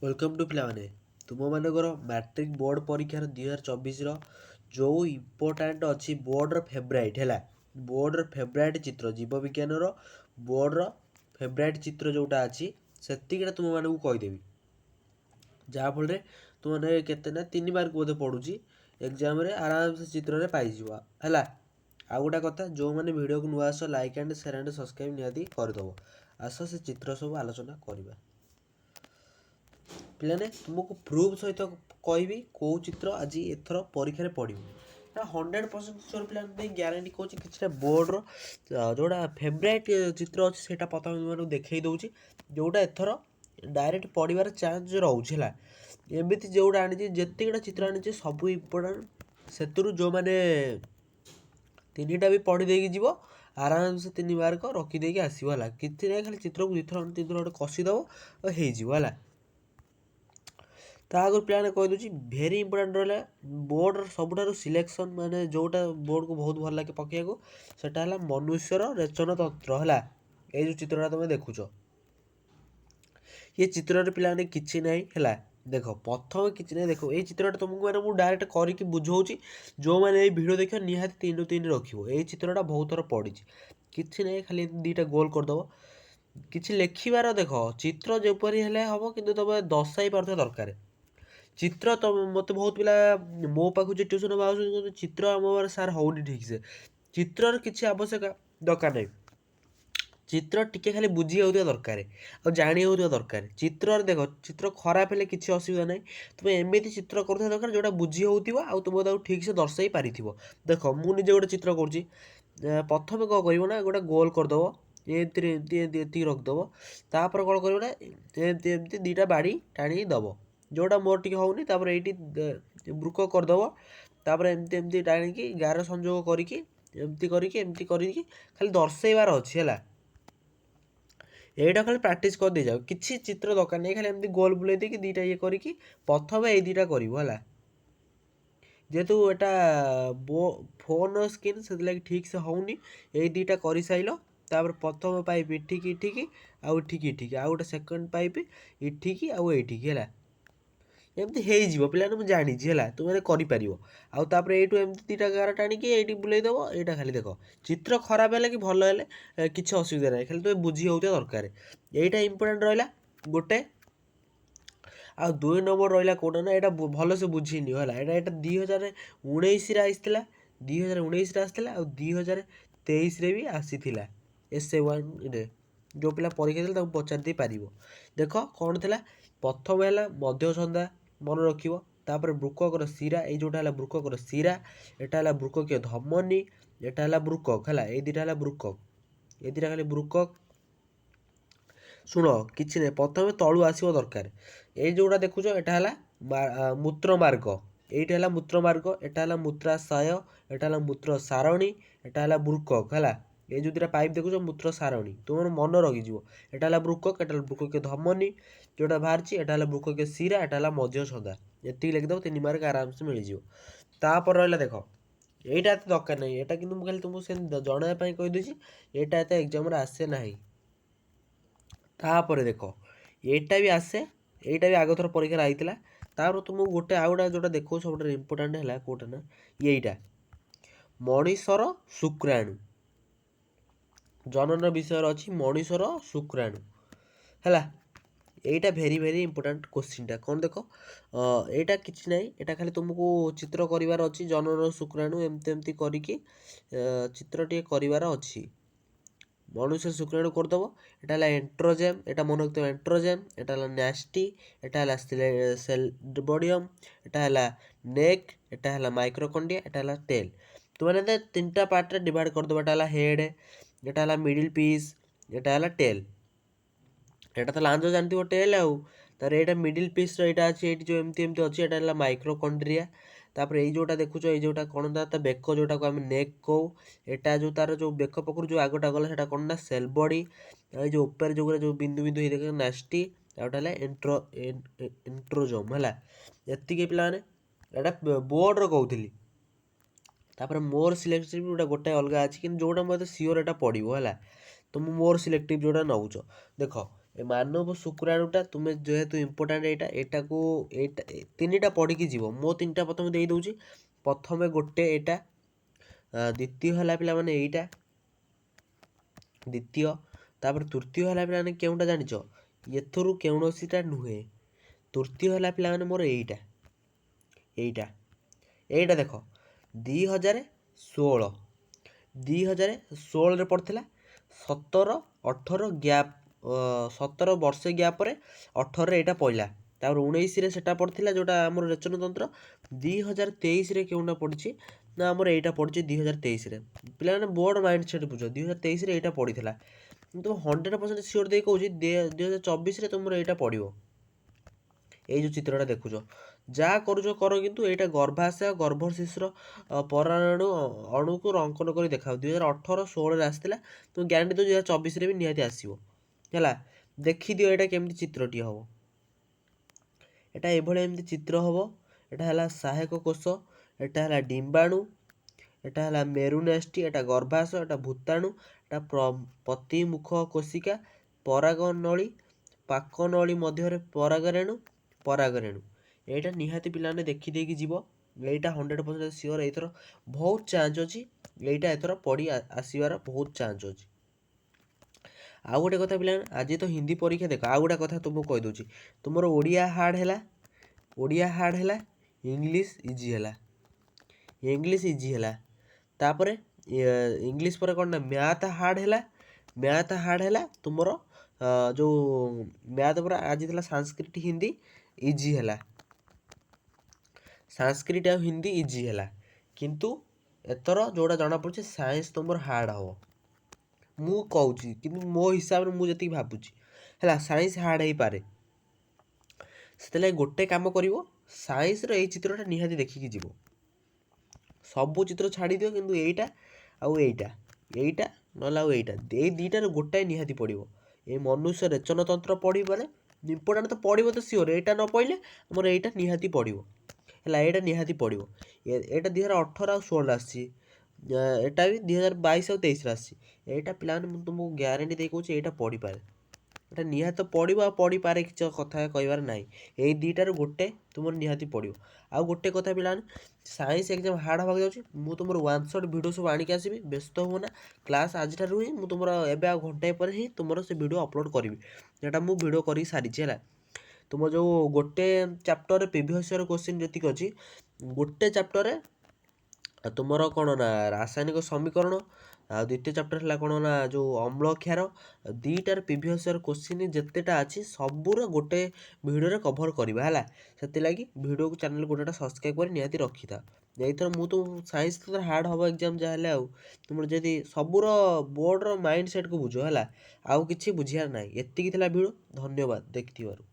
Welcome to पिलाने तुम मानकर मैट्रिक बोर्ड परीक्षार 2024 जो इम्पोर्टाट अच्छी बोर्डर फेब्राइट है बोर्डर फेब्राइट चित्र जीव विज्ञान बोर्डर फेब्राइट चित्र जोटा अच्छी से तुम मानक कहीदेवी जहाँफल तुमने केतना 3 मार्क बोधे पड़ूँ एग्जाम आराम से चित्र पाइज है आउ गोटा कथा जो मैंने वीडियो को नुआ आस like and share and subscribe निहाती करदेव आस से चित्र सब आलोचना करवा पिलाने तुमको प्रूफ सहित कहबी कौ चित्र आज एथर परीक्षा पड़ो 100% श्योर पे ग्यारंटी कौन कि बोर्डर जोड़ा फेवरेट चित्र अच्छे से प्रथम तुमको देखई दूसरी जोटा एथर डायरेक्ट पढ़ार चान्स रोचे एमती जोटा आनी जितेटा चित्र आनी सब इम्पोर्टाट से जो मैंने 3टा भी पढ़ी देकी जीव आराम से 3 मार्क रखिदे आसो है कि खाली चित्र को 2 3 थर कषिदेव है ता आगे प्लान कहीदे भेरी इंपोर्टाट रहा बोर्डर सबुठ सिलेक्शन माने जोटा बोर्ड को बहुत भल लगे पकेया सेटा है मनुष्यर रेचन तंत्र है ये जो चित्रटा तुम देखुच ये चित्र पे किसी ना है देख प्रथम कि ना देख ये चित्रटा तुमको मैंने मुझे डायरेक्ट करके बुझाऊँ जो मैंने ये भिड देख निहाती 3 ରୁ 3 रखो ये चित्रटा बहुत थर पड़ी कि ना खाली 2टा गोल करदेव कि लिखार देख चित्र जपरी हेल्ले हम कि तुम दर्शाई पार्थ दरकार चित्र तो मत बहुत पिला मो पाख ट्यूशन आस चित्र आम सार होनी ठीक से चित्र किसी आवश्यक दरकार नहीं चित्र टिके खाली बुझी होता दरकार और जाणी होता दरकार चित्र देख चित्र खराब है किसी असुविधा ना तुम एमती चित्र कर दरकार जोटा बुझी हो तुम ठीक से दर्शाई पारि देख मुझे गोटे चित्र करुँची प्रथम कौन कर गोटे गोल करदेव एमती रखिदेव तापर कौन कर एमती 2टा बाड़ी टाणी दब जोटा मोर टी होनी ये ब्रुक करदेव तापर एमती एमती टाणी गार संजोग करमती खाली दर्शाइबार अच्छी है यहीटा खाली प्राक्ट कर दे जाओ किसी चित्र दरकार नहीं खाली एमती गोल बुले दी 2टा ये करी प्रथम ये 2टा कर जेहेतु यहाँ फोन स्क्रीन से लगे ठीक से होनी ये 2टा कर साइल तापर प्रथम पाइप इठिकी आउ गोटे सेकेंड पाइप इठिकी आउ एठिकी है एमती हो पे मुझे जानी है तुम कर आउे ये 2टा गार टाणी ये बुलेदेव यहाँ खाली देख चित्र खराब है कि भल है किसी असुविधा ना खाली तुम बुझी होता दरकार यहीटा इम्पोर्टाट रहा गोटे आ 2 नंबर रहा कौटा ना यहाँ भल से बुझीनि है यहाँ 2019 आसला 2019 आसला आ 2023 भी आसी SA1 जो पिला परीक्षा दे पचार दे पार देख कौन थी प्रथम है मध्यछंदा मन रखिपर ब्रुकर शिरा ये जोटा है ब्रुकर शिरा यहाँ है ब्रुककीय धमनी यहाँ है ब्रुकक है ये 2टा है ब्रुकक ये 2टा खाली ब्रुकक शुण कि प्रथम तलू आसो दरकार ये जोटा देखुच यहाँ है मूत्रमार्ग ये है मूत्रमार्ग यहाँ है मूत्राशय यहाँ है मूत्र सारणी यहाँ है ब्रुकक है ये जो 2टा पाइप देखुच मूत्र सारणी तुम मन रखिज यहाँ है ब्रुकक यहाँ ब्रुककीय धमनी जोटा बाहर यहाँ है ब्रुककीय शिरा यहाँ है मध्यछंदा ये लिखिदेव 3 मार्क आराम से मिल जापर रहा देख यहीटा एत दरकार नहीं यहाँ कि खाली तुमको से जनवाई कहीदे यहाँ एत एग्जाम आसे ना तापर देख यहाँ भी आसे यहाँ भी आग थर परीक्षा आईला तापर तुमको गोटे आउटा जोटा देखो सब इम्पोर्टाट है कौटा ना यहीटा मनीषर शुक्राणु जनन विषय अच्छी मनीषर शुक्राणु है यहीटा भेरी भेरी इंपोर्टाट क्वेश्चनटा कौन देख यहाँ किसी ना यहाँ खाली तुमको चित्र करार अच्छी जनन शुक्राणु एमती करके चित्र टे करार अच्छी मनुष्य शुक्राणु करदेव यहाँ है एंट्रोजेम यहाँ मन रखिए एंट्रोजेम यहाँ है न्यास्टी यहाँ है सेलबोडियम यहाँ है नेक यहाँ है माइक्रोकंडिया यहाँ है टेल तुमने 3टा पार्ट रे डिवाइड करदेव यहाँ है हेड यहाँ है मिडिल पीस यहाँ है टेल यहाँ तो लांज जानते टेल आउ तार यहाँ मिडिल पीस रहा अच्छे ये जो एमती एमती अच्छे यहाँ है माइक्रोकंड्रिया तापर ये जोटा देखुच ये जोटा कौन था बेक जोटा को आम नेक कौ एटा जो तार जो बेक पकड़ जो आगटा गला से कौन ना सेल बॉडी ये जो ऊपर जो बिंदु बिंदु देख नास्टी आउटा है एंट्रोजोम है ये पे यहाँ बोर्डर कहूली तापर मोर सिलेक्टिव गोटे अलग अच्छी कि जोटा मतलब सिओर यहाँ पड़ो है तो मोर सिलेक्टिव जोटा नौच देख ଏ ମାନବ ଶୁକ୍ରାଣୁଟା ତୁମେ ଯେହେତୁ ଇମ୍ପୋର୍ଟାଣ୍ଟ ଏଇଟା ତିନିଟା ପଢ଼ିକି ଯିବ। ମୋ ତିନିଟା ପ୍ରଥମେ ଦେଇ ଦେଉଛି। ପ୍ରଥମେ ଗୋଟେ ଏଇଟା, ଦ୍ୱିତୀୟ ହେଲା ପିଲାମାନେ ଏଇଟା, ଦ୍ୱିତୀୟ, ତାପରେ ତୃତୀୟ ହେଲା ପିଲାମାନେ କେଉଁଟା ଜାଣିଛ? ଏଥିରୁ କୌଣସିଟା ନୁହେଁ। ତୃତୀୟ ହେଲା ପିଲାମାନେ ମୋର ଏଇଟା, ଏଇଟା ଏଇଟା ଦେଖ 2016, 2016ରେ ପଡ଼ିଥିଲା। 17, 18 ଗ୍ୟାପ୍, 17 ବର୍ଷେ ଗ୍ୟାପ୍ରେ 18ରେ ଏଇଟା ପଡ଼ିଲା। ତାପରେ 19ରେ ସେଟା ପଡ଼ିଥିଲା ଯେଉଁଟା ଆମର ରେଚନତନ୍ତ୍ର। 2023ରେ କେଉଁଟା ପଡ଼ିଛି ନା ଆମର ଏଇଟା ପଡ଼ିଛି 2023ରେ। ପିଲାମାନେ ବୋର୍ଡ଼ ମାଇଣ୍ଡ ସେଟ୍ ବୁଝ, 2023ରେ ଏଇଟା ପଡ଼ିଥିଲା। କିନ୍ତୁ 100% ସିଓର ଦେଇ କହୁଛି 2024ରେ ତୁମର ଏଇଟା ପଡ଼ିବ। ଏଇ ଯେଉଁ ଚିତ୍ରଟା ଦେଖୁଛ, ଯାହା କରୁଛ କର, କିନ୍ତୁ ଏଇଟା ଗର୍ଭାଶୟ ଗର୍ଭ ଶିଶୁର ପରାଣୁ ଅଣୁକୁ ଅଙ୍କନ କରି ଦେଖାଅ। 2018, 16ରେ ଆସିଥିଲା। ତୁମେ ଗ୍ୟାରେଣ୍ଟି ଦେଉଛି 2024ରେ ବି ନିହାତି ଆସିବ ହେଲା। ଦେଖିଦିଅ ଏଇଟା କେମିତି ଚିତ୍ରଟିଏ ହେବ। ଏଇଟା ଏଭଳି ଏମିତି ଚିତ୍ର ହେବ। ଏଇଟା ହେଲା ସହାୟକ କୋଷ, ଏଇଟା ହେଲା ଡିମ୍ବାଣୁ, ଏଇଟା ହେଲା ମେରୁନେଷ୍ଟି, ଏଇଟା ଗର୍ଭାଶୟ, ଏଇଟା ଭୂତାଣୁ, ଏଇଟା ପ୍ରତିମୁଖ କୋଶିକା, ପରାଗନଳୀ, ପାକନଳୀ ମଧ୍ୟରେ ପରାଗରେଣୁ, ପରାଗରେଣୁ। ଏଇଟା ନିହାତି ପିଲାମାନେ ଦେଖିଦେଇକି ଯିବ। ଏଇଟା 100% ସିଓର ଏଇଥର ବହୁତ ଚାନ୍ସ ଅଛି। ଏଇଟା ଏଥର ପଢ଼ି ଆସିବାର ବହୁତ ଚାନ୍ସ ଅଛି। ଆଉ ଗୋଟେ କଥା ପିଲାମାନେ, ଆଜି ତ ହିନ୍ଦୀ ପରୀକ୍ଷା ଦେଖ, ଆଉ ଗୋଟେ କଥା ତୁମକୁ କହିଦେଉଛି। ତୁମର ଓଡ଼ିଆ ହାର୍ଡ଼ ହେଲା, ଓଡ଼ିଆ ହାର୍ଡ଼ ହେଲା, ଇଂଲିଶ ଇଜି ହେଲା, ଇଂଲିଶ ଇଜି ହେଲା। ତାପରେ ଇଂଲିଶ ପରେ କ'ଣ ନା ମ୍ୟାଥ ହାର୍ଡ଼ ହେଲା, ମ୍ୟାଥ ହାର୍ଡ଼ ହେଲା ତୁମର ଯେଉଁ ମ୍ୟାଥ ପରେ ଆଜି ଥିଲା ସାଂସ୍କ୍ରିଟ ହିନ୍ଦୀ ଇଜି ହେଲା, ସାଂସ୍କ୍ରିଟ ଆଉ ହିନ୍ଦୀ ଇଜି ହେଲା। କିନ୍ତୁ ଏଥର ଯେଉଁଟା ଜଣାପଡ଼ୁଛି ସାଇନ୍ସ ତୁମର ହାର୍ଡ଼ ହେବ। ମୁଁ କହୁଛି କିନ୍ତୁ ମୋ ହିସାବରେ ମୁଁ ଯେତିକି ଭାବୁଛି ହେଲା, ସାଇନ୍ସ ହାର୍ଡ଼ ହେଇପାରେ। ସେଥିଲାଗି ଗୋଟେ କାମ କରିବ, ସାଇନ୍ସର ଏଇ ଚିତ୍ରଟା ନିହାତି ଦେଖିକି ଯିବ। ସବୁ ଚିତ୍ର ଛାଡ଼ିଦିଅ, କିନ୍ତୁ ଏଇଟା ଆଉ ଏଇଟା, ଏଇଟା ନହେଲେ ଆଉ ଏଇଟା, ଏଇ ଦୁଇଟାରୁ ଗୋଟାଏ ନିହାତି ପଡ଼ିବ। ଏଇ ମନୁଷ୍ୟ ରେଚନତନ୍ତ୍ର ପଢ଼ିବ, ଇମ୍ପୋର୍ଟାଣ୍ଟ ତ ପଡ଼ିବ ତ ସିଓର। ଏଇଟା ନ ପଢ଼ିଲେ ଆମର ଏଇଟା ନିହାତି ପଡ଼ିବ ହେଲା, ଏଇଟା ନିହାତି ପଡ଼ିବ। ଏଇଟା 2018 ଆଉ 16 ଆସିଛି, ଏଇଟା ବି 2022 ଆଉ 23ରେ ଆସିଛି। ଏଇଟା ପିଲାମାନେ ମୁଁ ତୁମକୁ ଗ୍ୟାରେଣ୍ଟି ଦେଇ କହୁଛି ଏଇଟା ପଢ଼ିପାରେ। ଏଇଟା ନିହାତି ତ ପଡ଼ିବ ଆଉ ପଢ଼ିପାରେ, କିଛି କଥା କହିବାର ନାହିଁ। ଏଇ ଦୁଇଟାରୁ ଗୋଟେ ତୁମର ନିହାତି ପଡ଼ିବ। ଆଉ ଗୋଟେ କଥା ପିଲାମାନେ, ସାଇନ୍ସ ଏକ୍ଜାମ୍ ହାର୍ଡ଼ ହେବାକୁ ଯାଉଛି। ମୁଁ ତୁମର ୱାନ୍ ସଟ୍ ଭିଡ଼ିଓ ସବୁ ଆଣିକି ଆସିବି, ବ୍ୟସ୍ତ ହୁଅ ନା। କ୍ଲାସ୍ ଆଜିଠାରୁ ହିଁ ମୁଁ ତୁମର ଏବେ ଆଉ ଘଣ୍ଟାଏ ପରେ ହିଁ ତୁମର ସେ ଭିଡ଼ିଓ ଅପଲୋଡ଼ କରିବି। ଏଇଟା ମୁଁ ଭିଡ଼ିଓ କରିକି ସାରିଛି ହେଲା। ତୁମ ଯେଉଁ ଗୋଟେ ଚାପ୍ଟରରେ ପ୍ରିଭିୟସ୍ ଇୟର୍ କୋଶ୍ଚିନ୍ ଯେତିକି ଅଛି, ଗୋଟେ ଚାପ୍ଟରରେ ତୁମର କ'ଣ ନା ରାସାୟନିକ ସମୀକରଣ, ଆଉ ଦ୍ୱିତୀୟ ଚାପ୍ଟର ହେଲା କ'ଣ ନା ଯେଉଁ ଅମ୍ଳ କ୍ଷାର, ଦୁଇଟାର ପ୍ରିଭିୟସ୍ ଇୟର୍ କୋଶ୍ଚିନ୍ ଯେତେଟା ଅଛି ସବୁର ଗୋଟେ ଭିଡ଼ିଓରେ କଭର୍ କରିବା ହେଲା। ସେଥିଲାଗି ଭିଡ଼ିଓକୁ ଚ୍ୟାନେଲ୍ ଗୋଟେଟା ସବସ୍କ୍ରାଇବ୍ କରି ନିହାତି ରଖିଥାଅ। ଏଇଥର ମୁଁ ତ ସାଇନ୍ସ ତ ହାର୍ଡ଼ ହେବ ଏକ୍ଜାମ୍ ଯାହା ହେଲେ। ଆଉ ତୁମର ଯଦି ସବୁର ବୋର୍ଡ଼ର ମାଇଣ୍ଡ ସେଟ୍କୁ ବୁଝ ହେଲା, ଆଉ କିଛି ବୁଝିବାର ନାହିଁ। ଏତିକି ଥିଲା ଭିଡ଼ିଓ, ଧନ୍ୟବାଦ ଦେଖିଥିବାରୁ।